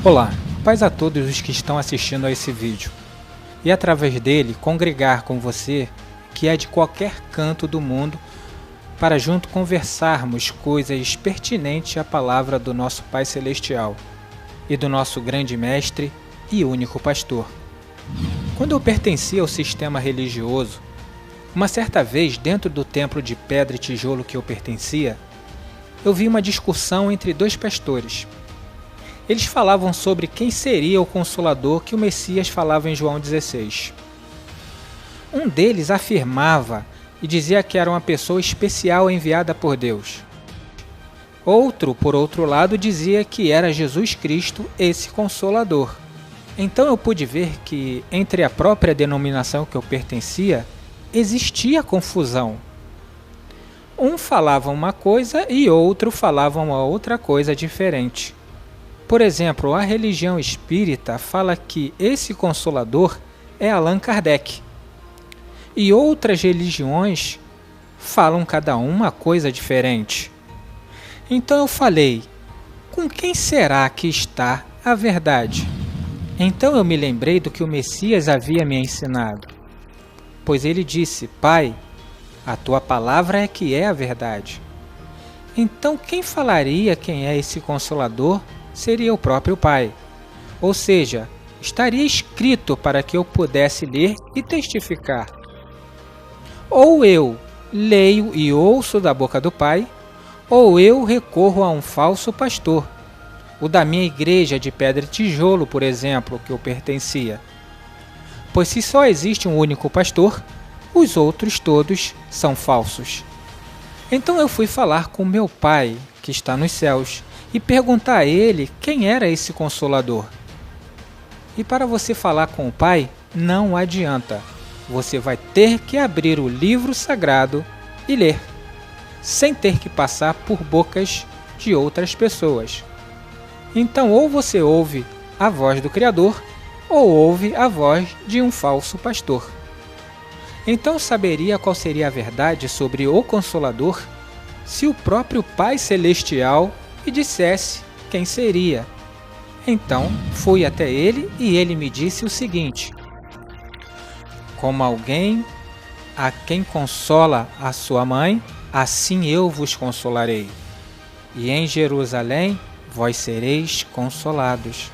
Olá, paz a todos os que estão assistindo a esse vídeo e através dele congregar com você que é de qualquer canto do mundo para junto conversarmos coisas pertinentes à palavra do nosso Pai Celestial e do nosso grande mestre e único pastor. Quando eu pertencia ao sistema religioso, uma certa vez dentro do templo de pedra e tijolo que eu pertencia, eu vi uma discussão entre dois pastores. Eles falavam sobre quem seria o Consolador que o Messias falava em João 16. Um deles afirmava e dizia que era uma pessoa especial enviada por Deus. Outro, por outro lado, dizia que era Jesus Cristo esse Consolador. Então eu pude ver que entre a própria denominação que eu pertencia, existia confusão. Um falava uma coisa e outro falava uma outra coisa diferente. Por exemplo, a religião espírita fala que esse Consolador é Allan Kardec. E outras religiões falam cada uma coisa diferente. Então eu falei, com quem será que está a verdade? Então eu me lembrei do que o Messias havia me ensinado. Pois ele disse, Pai, a tua palavra é que é a verdade. Então quem falaria quem é esse Consolador seria o próprio Pai. Ou seja, estaria escrito para que eu pudesse ler e testificar. Ou eu leio e ouço da boca do Pai, ou eu recorro a um falso pastor, o da minha igreja de pedra e tijolo, por exemplo, que eu pertencia. Pois se só existe um único pastor, os outros todos são falsos. Então eu fui falar com meu Pai, que está nos céus, e perguntar a ele quem era esse Consolador. E para você falar com o Pai, não adianta. Você vai ter que abrir o livro sagrado e ler, sem ter que passar por bocas de outras pessoas. Então ou você ouve a voz do Criador, ou ouve a voz de um falso pastor. Então saberia qual seria a verdade sobre o Consolador se o próprio Pai Celestial e dissesse quem seria. Então fui até ele e ele me disse o seguinte: como alguém a quem consola a sua mãe, assim eu vos consolarei. E em Jerusalém vós sereis consolados.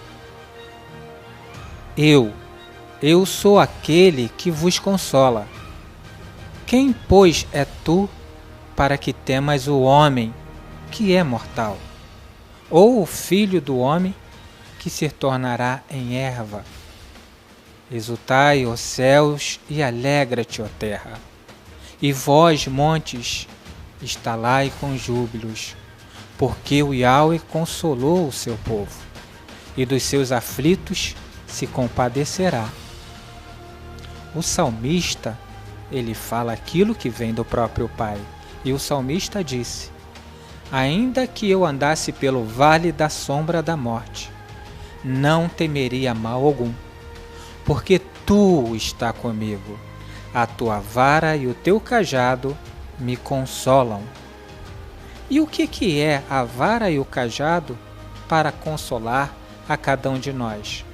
Eu sou aquele que vos consola. Quem, pois, é tu para que temas o homem que é mortal? Ou o filho do homem que se tornará em erva? Exultai, ó céus, e alegra-te, ó terra. E vós, montes, estalai com júbilos, porque o Yahweh consolou o seu povo, e dos seus aflitos se compadecerá. O salmista, ele fala aquilo que vem do próprio Pai. E o salmista disse, ainda que eu andasse pelo vale da sombra da morte, não temeria mal algum, porque tu está comigo, a tua vara e o teu cajado me consolam. E o que é a vara e o cajado para consolar a cada um de nós?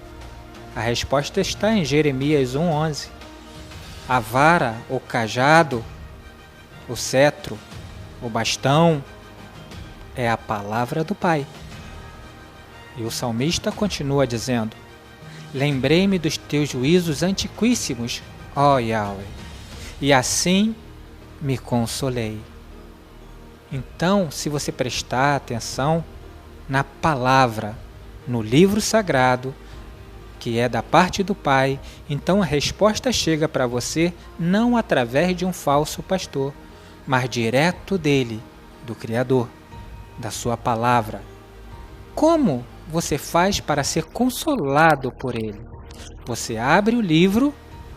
A resposta está em Jeremias 1:11. A vara, o cajado, o cetro, o bastão, é a palavra do Pai. E o salmista continua dizendo, lembrei-me dos teus juízos antiquíssimos, ó Yahweh, e assim me consolei. Então, se você prestar atenção na palavra, no livro sagrado, que é da parte do Pai, então a resposta chega para você não através de um falso pastor, mas direto dele, do Criador, da sua palavra. Como você faz para ser consolado por ele? Você abre o livro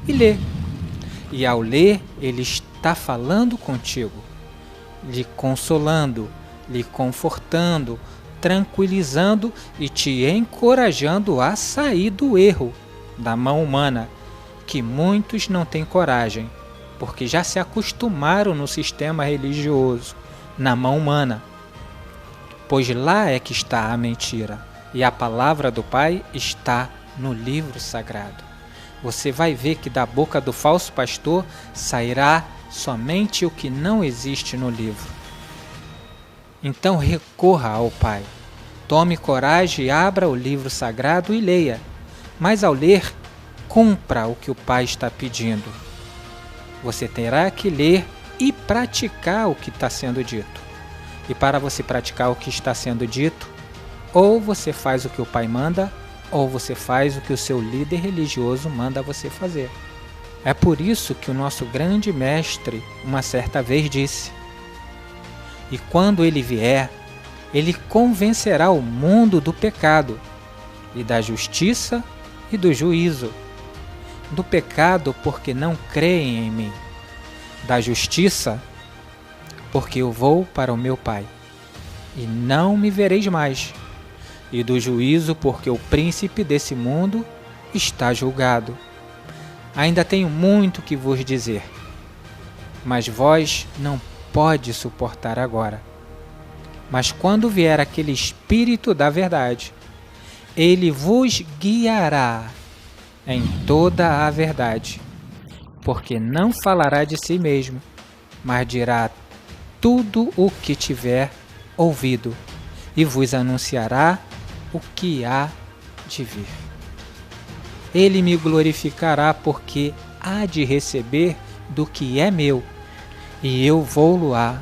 e lê. E ao ler, ele está falando contigo, lhe consolando, lhe confortando, tranquilizando e te encorajando a sair do erro, da mão humana, que muitos não têm coragem, porque já se acostumaram no sistema religioso, na mão humana. Pois lá é que está a mentira. E a palavra do Pai está no livro sagrado. Você vai ver que da boca do falso pastor sairá somente o que não existe no livro. Então recorra ao Pai. Tome coragem e abra o livro sagrado e leia. Mas ao ler, cumpra o que o Pai está pedindo. Você terá que ler e praticar o que está sendo dito. E para você praticar o que está sendo dito, ou você faz o que o Pai manda, ou você faz o que o seu líder religioso manda você fazer. É por isso que o nosso grande mestre uma certa vez disse: e quando ele vier, ele convencerá o mundo do pecado, e da justiça e do juízo. Do pecado, porque não creem em mim. Da justiça, porque eu vou para o meu Pai, e não me vereis mais. E do juízo, porque o príncipe desse mundo está julgado. Ainda tenho muito que vos dizer, mas vós não pode suportar agora. Mas quando vier aquele Espírito da verdade, ele vos guiará em toda a verdade, porque não falará de si mesmo, mas dirá tudo o que tiver ouvido, e vos anunciará o que há de vir. Ele me glorificará, porque há de receber do que é meu, e eu vou-lo-á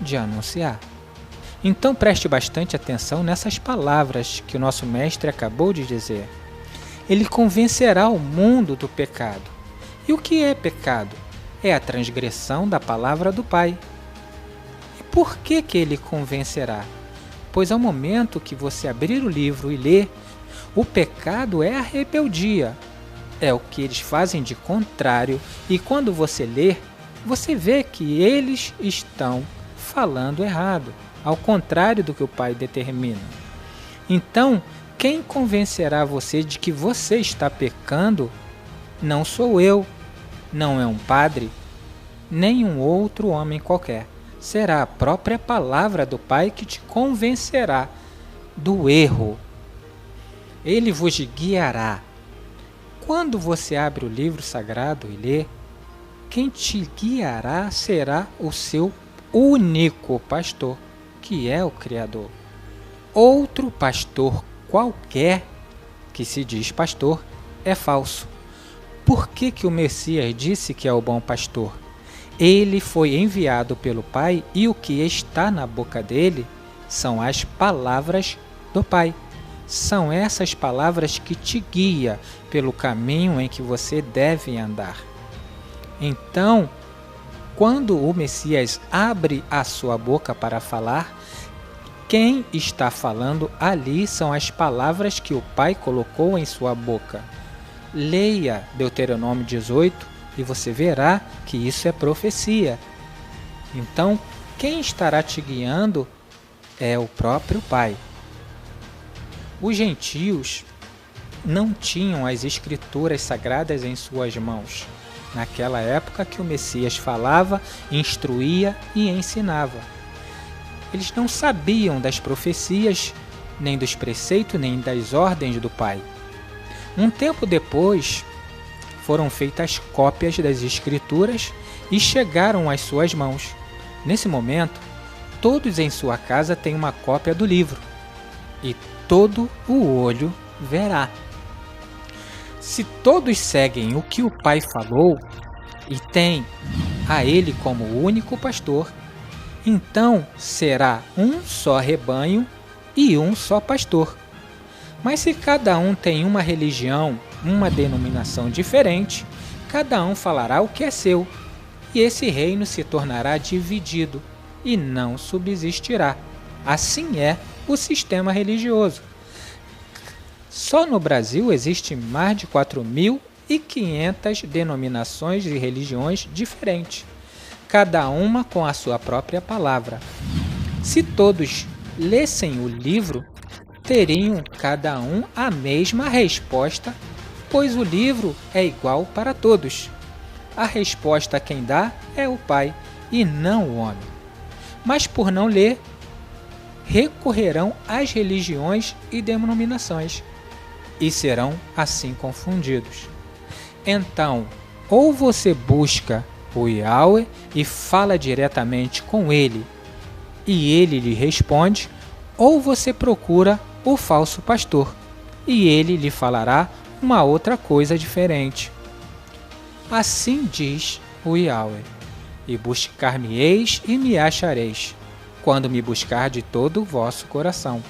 de anunciar. Então preste bastante atenção nessas palavras que o nosso mestre acabou de dizer. Ele convencerá o mundo do pecado. E o que é pecado? É a transgressão da palavra do Pai. E por que ele convencerá? Pois ao momento que você abrir o livro e ler, o pecado é a rebeldia. É o que eles fazem de contrário, e quando você lê, você vê que eles estão falando errado, ao contrário do que o Pai determina. Então, quem convencerá você de que você está pecando não sou eu, não é um padre, nem um outro homem qualquer. Será a própria palavra do Pai que te convencerá do erro. Ele vos guiará. Quando você abre o livro sagrado e lê, quem te guiará será o seu único pastor, que é o Criador. Outro pastor qualquer que se diz pastor é falso. Por que o Messias disse que é o bom pastor? Ele foi enviado pelo Pai, e o que está na boca dele são as palavras do Pai. São essas palavras que te guiam pelo caminho em que você deve andar. Então, quando o Messias abre a sua boca para falar, quem está falando ali são as palavras que o Pai colocou em sua boca. Leia Deuteronômio 18 e você verá que isso é profecia. Então, quem estará te guiando é o próprio Pai. Os gentios não tinham as escrituras sagradas em suas mãos, naquela época que o Messias falava, instruía e ensinava. Eles não sabiam das profecias, nem dos preceitos, nem das ordens do Pai. Um tempo depois, foram feitas cópias das Escrituras e chegaram às suas mãos. Nesse momento, todos em sua casa têm uma cópia do livro, e todo o olho verá. Se todos seguem o que o Pai falou e têm a Ele como único pastor, então será um só rebanho e um só pastor. Mas se cada um tem uma religião, uma denominação diferente, cada um falará o que é seu, e esse reino se tornará dividido e não subsistirá. Assim é o sistema religioso. Só no Brasil existem mais de 4.500 denominações e religiões diferentes, cada uma com a sua própria palavra. Se todos lessem o livro, teriam cada um a mesma resposta, pois o livro é igual para todos. A resposta quem dá é o Pai e não o homem. Mas por não ler, recorrerão às religiões e denominações, e serão assim confundidos. Então, ou você busca o Yahweh e fala diretamente com ele, e ele lhe responde, ou você procura o falso pastor, e ele lhe falará uma outra coisa diferente. Assim diz o Yahweh: e buscar-me-eis e me achareis, quando me buscar de todo o vosso coração.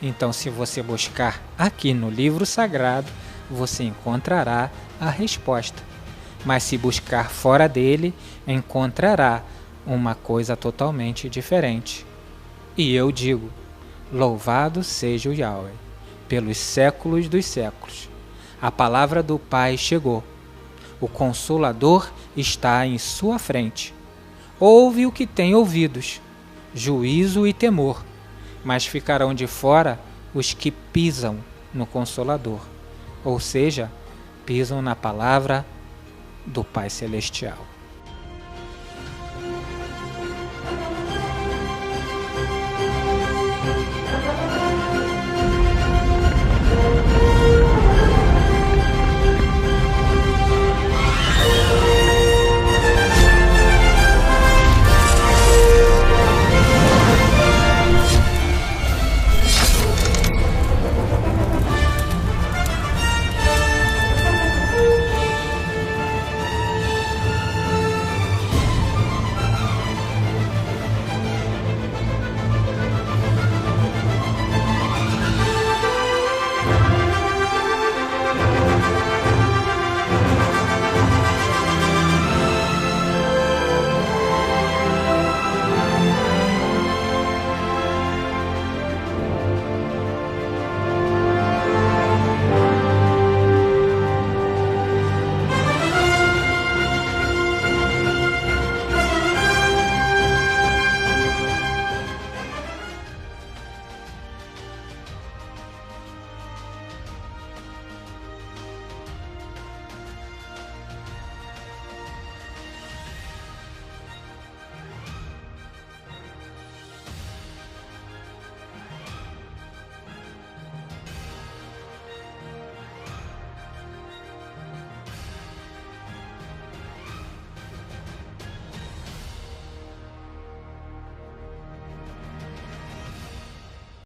Então, se você buscar aqui no livro sagrado, você encontrará a resposta. Mas se buscar fora dele, encontrará uma coisa totalmente diferente. E eu digo: louvado seja o Yahweh, pelos séculos dos séculos. A palavra do Pai chegou. O Consolador está em sua frente. Ouve o que tem ouvidos, juízo e temor, mas ficarão de fora os que pisam no Consolador, ou seja, pisam na palavra do Pai Celestial.